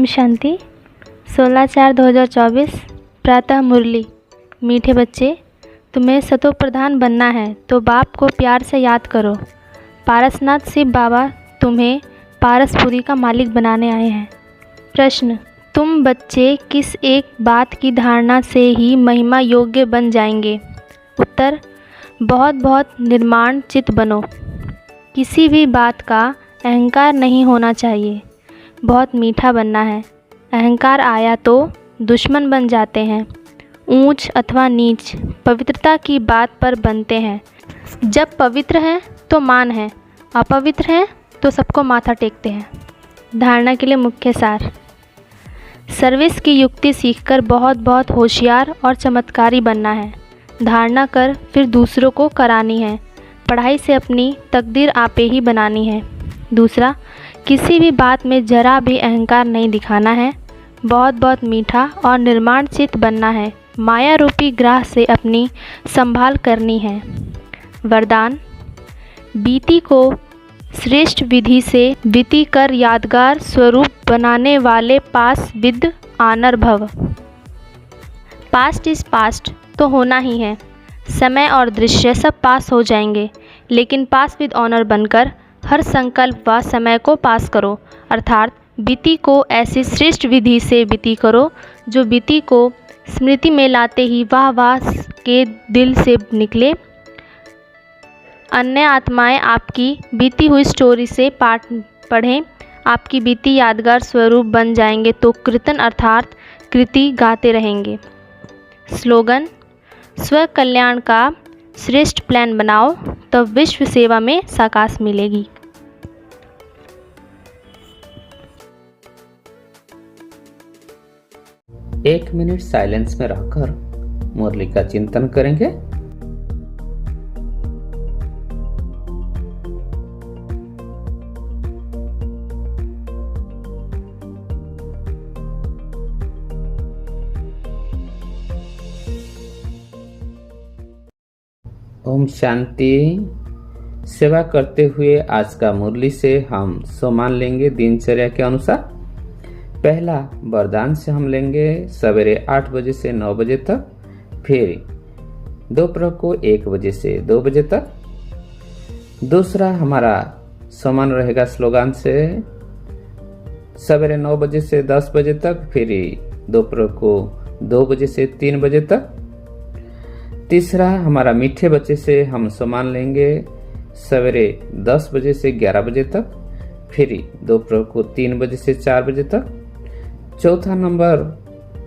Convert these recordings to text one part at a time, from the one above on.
शांति। 16/4/2024 प्रातः मुरली। मीठे बच्चे, तुम्हें सतो प्रधान बनना है तो बाप को प्यार से याद करो। पारसनाथ शिव बाबा तुम्हें पारसपुरी का मालिक बनाने आए हैं। प्रश्न, तुम बच्चे किस एक बात की धारणा से ही महिमा योग्य बन जाएंगे? उत्तर, बहुत बहुत निर्माण चित्त बनो। किसी भी बात का अहंकार नहीं होना चाहिए। बहुत मीठा बनना है। अहंकार आया तो दुश्मन बन जाते हैं। ऊंच अथवा नीच पवित्रता की बात पर बनते हैं। जब पवित्र हैं तो मान है, अपवित्र हैं तो सबको माथा टेकते हैं। धारणा के लिए मुख्य सार। सर्विस की युक्ति सीखकर बहुत बहुत होशियार और चमत्कारी बनना है। धारणा कर फिर दूसरों को करानी है। पढ़ाई से अपनी तकदीर आपे ही बनानी है। दूसरा, किसी भी बात में जरा भी अहंकार नहीं दिखाना है। बहुत बहुत मीठा और निर्माण चित्त बनना है। माया रूपी ग्राह से अपनी संभाल करनी है। वरदान, बीती को श्रेष्ठ विधि से बीती कर यादगार स्वरूप बनाने वाले पास विद आनर भव। पास्ट इज पास्ट तो होना ही है। समय और दृश्य सब पास हो जाएंगे, लेकिन पास विद ऑनर बनकर हर संकल्प व समय को पास करो, अर्थात बीती को ऐसी श्रेष्ठ विधि से बीती करो जो बीती को स्मृति में लाते ही वाह वाह के दिल से निकले। अन्य आत्माएं आपकी बीती हुई स्टोरी से पाठ पढ़ें, आपकी बीती यादगार स्वरूप बन जाएंगे तो कीर्तन अर्थात कृति गाते रहेंगे। स्लोगन, स्व कल्याण का श्रेष्ठ प्लान बनाओ तब विश्व सेवा में साकाश मिलेगी। एक मिनट साइलेंस में रहकर मुरली का चिंतन करेंगे। ओम शांति। सेवा करते हुए आज का मुरली से हम सम्मान लेंगे दिनचर्या के अनुसार। पहला वरदान से हम लेंगे सवेरे 8 बजे से 9 बजे तक, फिर दोपहर को 1 बजे से 2 बजे तक। दूसरा हमारा सम्मान रहेगा स्लोगन से सवेरे 9 बजे से 10 बजे तक, फिर दोपहर को 2 बजे से 3 बजे तक। तीसरा हमारा मीठे बच्चे से हम सम्मान लेंगे सवेरे 10 बजे से 11 बजे तक, फिर दोपहर को 3 बजे से 4 बजे तक। चौथा नंबर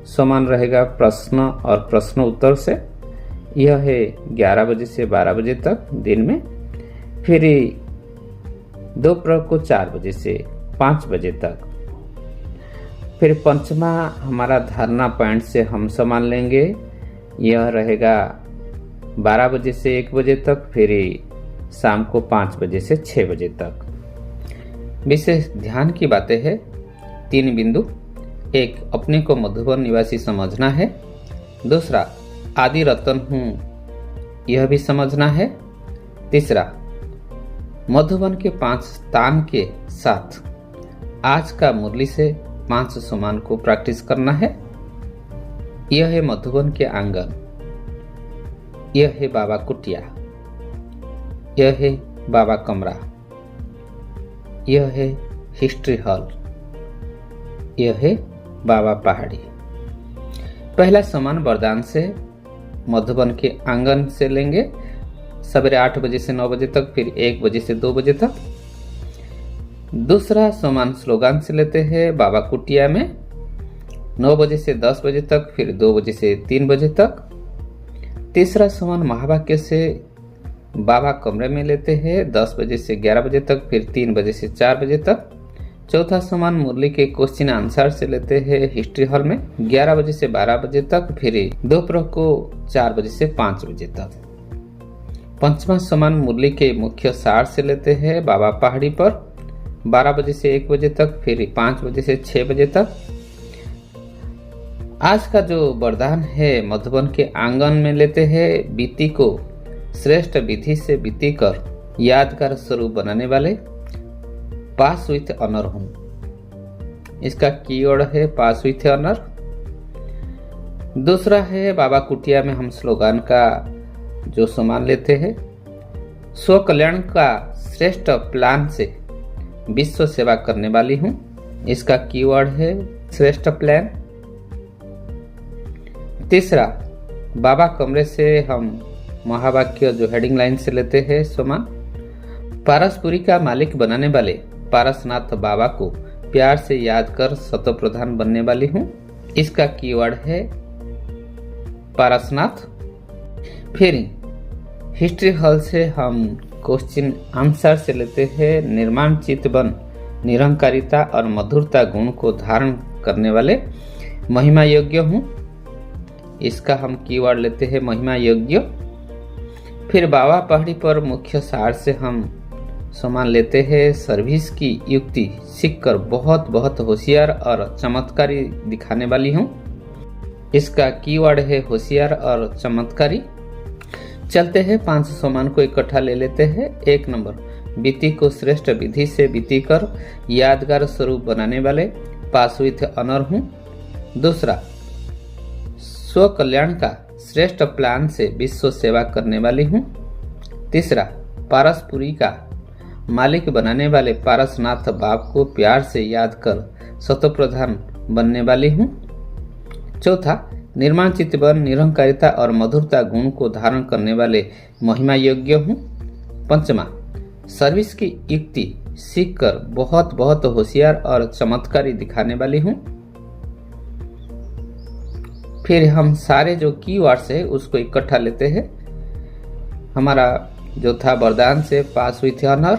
सम्मान रहेगा प्रश्न और प्रश्न उत्तर से, यह है 11 बजे से 12 बजे तक दिन में, फिर दोपहर को 4 बजे से 5 बजे तक। फिर पंचमा हमारा धारणा पॉइंट से हम सम्मान लेंगे, यह रहेगा 12 बजे से 1 बजे तक, फिर शाम को 5 बजे से 6 बजे तक। विशेष ध्यान की बातें हैं 3 बिंदु। एक, अपने को मधुबन निवासी समझना है। दूसरा, आदि रतन हूँ यह भी समझना है। तीसरा, मधुबन के 5 स्थान के साथ आज का मुरली से 5 सम्मान को प्रैक्टिस करना है। यह है मधुबन के आंगन, यह है बाबा कुटिया, यह है बाबा कमरा, यह है हिस्ट्री हॉल, यह है बाबा पहाड़ी। पहला सम्मान वरदान से मधुबन के आंगन से लेंगे सवेरे 8 बजे से 9 बजे तक, फिर 1 बजे से 2 बजे तक। दूसरा सम्मान स्लोगन से लेते हैं बाबा कुटिया में 9 बजे से 10 बजे तक, फिर 2 बजे से 3 बजे तक। तीसरा सम्मान महावाक्य से बाबा कमरे में लेते हैं 10 बजे से 11 बजे तक, फिर 3 बजे से 4 बजे तक। चौथा सम्मान मुरली के क्वेश्चन आंसर से लेते हैं हिस्ट्री हॉल में 11 बजे से 12 बजे तक, फिर दोपहर को 4 बजे से 5 बजे तक। पंचमा सम्मान मुरली के मुख्य सार से लेते हैं बाबा पहाड़ी पर 12 बजे से 1 बजे तक, फिर 5 बजे से 6 बजे तक। आज का जो वरदान है मधुबन के आंगन में लेते हैं बीती को श्रेष्ठ विधि से बीती कर यादगार स्वरूप बनाने वाले पास विथ ऑनर हूं। इसका कीवर्ड है पास विथ ऑनर। दूसरा है बाबा कुटिया में हम स्लोगन का जो सामान लेते हैं, स्व कल्याण का श्रेष्ठ प्लान से विश्व सेवा करने वाली हूँ। इसका कीवर्ड है श्रेष्ठ प्लान। तीसरा, बाबा कमरे से हम महावाक्य जो हेडिंग लाइन से लेते हैं सामान, पारसपुरी का मालिक बनाने वाले पारसनाथ बाबा को प्यार से याद कर सतो प्रधान बनने वाली हूँ। इसका कीवर्ड है पारसनाथ। फिर हिस्ट्री हॉल से हम क्वेश्चन आंसर से लेते हैं, निर्माण चितवन निरंकारिता और मधुरता गुण को धारण करने वाले महिमा योग्य हूँ। इसका हम कीवर्ड लेते हैं महिमा योग्य। फिर बाबा पहाड़ी पर मुख्य सार से हम सामान लेते हैं, सर्विस की युक्ति सीखकर बहुत बहुत होशियार और चमत्कारी दिखाने वाली हूँ। इसका कीवर्ड है होशियार और चमत्कारी। चलते हैं 500 सामान को इकट्ठा ले लेते हैं। 1 नंबर, विधि को श्रेष्ठ विधि से विधि कर यादगार स्वरूप बनाने वाले पास विथ ऑनर हूँ। दूसरा, स्व कल्याण का श्रेष्ठ प्लान से विश्व सेवा करने वाली हूँ। तीसरा, पारसपुरी का मालिक बनाने वाले पारसनाथ बाप को प्यार से याद कर सतो प्रधान बनने वाली हूँ। चौथा, निर्माण चितवन निरंकारिता और मधुरता गुण को धारण करने वाले महिमा योग्य हूँ। पंचमा, सर्विस की युक्ति सीखकर बहुत बहुत होशियार और चमत्कारी दिखाने वाली हूँ। फिर हम सारे जो कीवर्ड्स है उसको इकट्ठा लेते हैं। हमारा जो था वरदान से पास विथ ऑनर,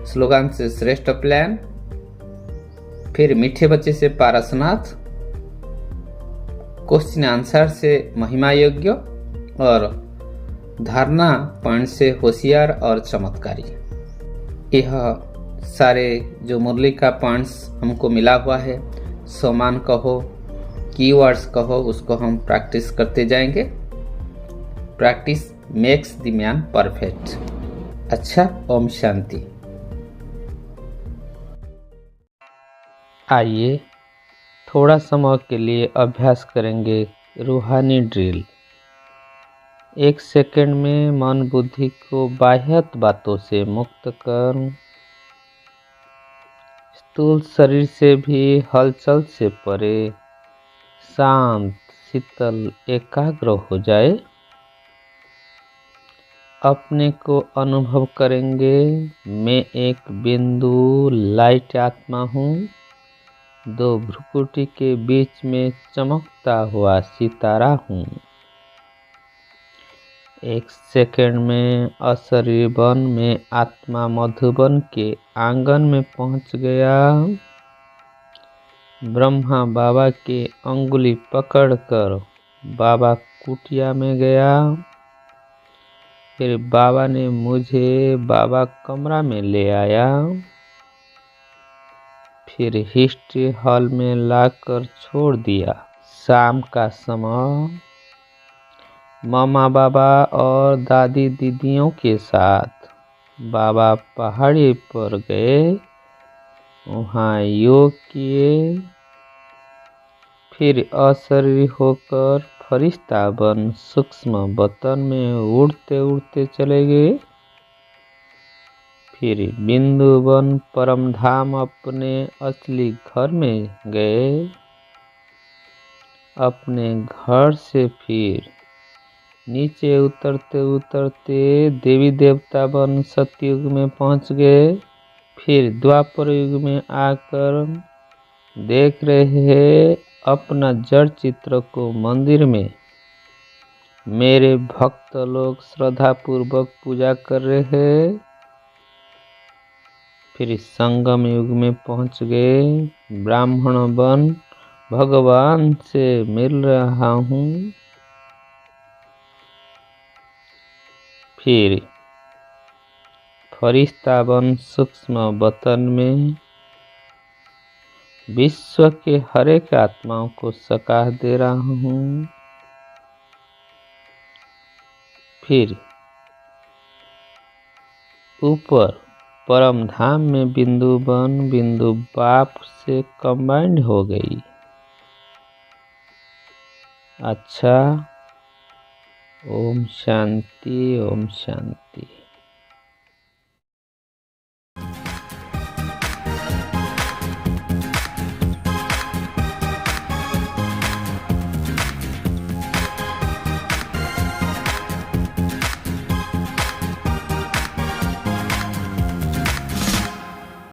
स्लोगन से श्रेष्ठ प्लान, फिर मीठे बच्चे से पारसनाथ, क्वेश्चन आंसर से महिमा योग्य और धारणा पॉइंट से होशियार और चमत्कारी। यह सारे जो मुरली का पॉइंट्स हमको मिला हुआ है, सामान कहो कीवर्ड्स कहो, उसको हम प्रैक्टिस करते जाएंगे। Practice makes the man perfect. अच्छा, ओम शांति। आइए थोड़ा समय के लिए अभ्यास करेंगे रूहानी ड्रिल। 1 सेकंड में मन बुद्धि को बाह्यत बातों से मुक्त कर स्थूल शरीर से भी हलचल से परे शांत शीतल एकाग्र हो जाए। अपने को अनुभव करेंगे, मैं एक बिंदु लाइट आत्मा हूँ, 2 भ्रुकुटी के बीच में चमकता हुआ सितारा हूँ। 1 सेकंड में अशरीर वन में आत्मा मधुबन के आंगन में पहुँच गया। ब्रह्मा बाबा के अंगुली पकड़कर बाबा कुटिया में गया। फिर बाबा ने मुझे बाबा कमरा में ले आया। फिर हिस्ट्री हॉल में लाकर छोड़ दिया। शाम का समय मामा बाबा और दादी दीदियों के साथ बाबा पहाड़ी पर गए, वहाँ योग किए। फिर अशरीर होकर फरिश्ता बन सूक्ष्म वतन में उड़ते उड़ते चले गए। फिर बिंदु बन परम धाम अपने असली घर में गए। अपने घर से फिर नीचे उतरते उतरते देवी देवता बन सतयुग में पहुंच गए। फिर द्वापर युग में आकर देख रहे हैं अपना जड़ चित्र को मंदिर में मेरे भक्त लोग श्रद्धा पूर्वक पूजा कर रहे हैं। फिर संगम युग में पहुंच गए। ब्राह्मण बन भगवान से मिल रहा हूँ। फिर फरिश्ता बन सूक्ष्म वतन में विश्व के हर एक आत्माओं को सकाह दे रहा हूँ। फिर ऊपर परम धाम में बिंदु बन बिंदु बाप से कंबाइंड हो गई। अच्छा, ओम शांति ओम शांति।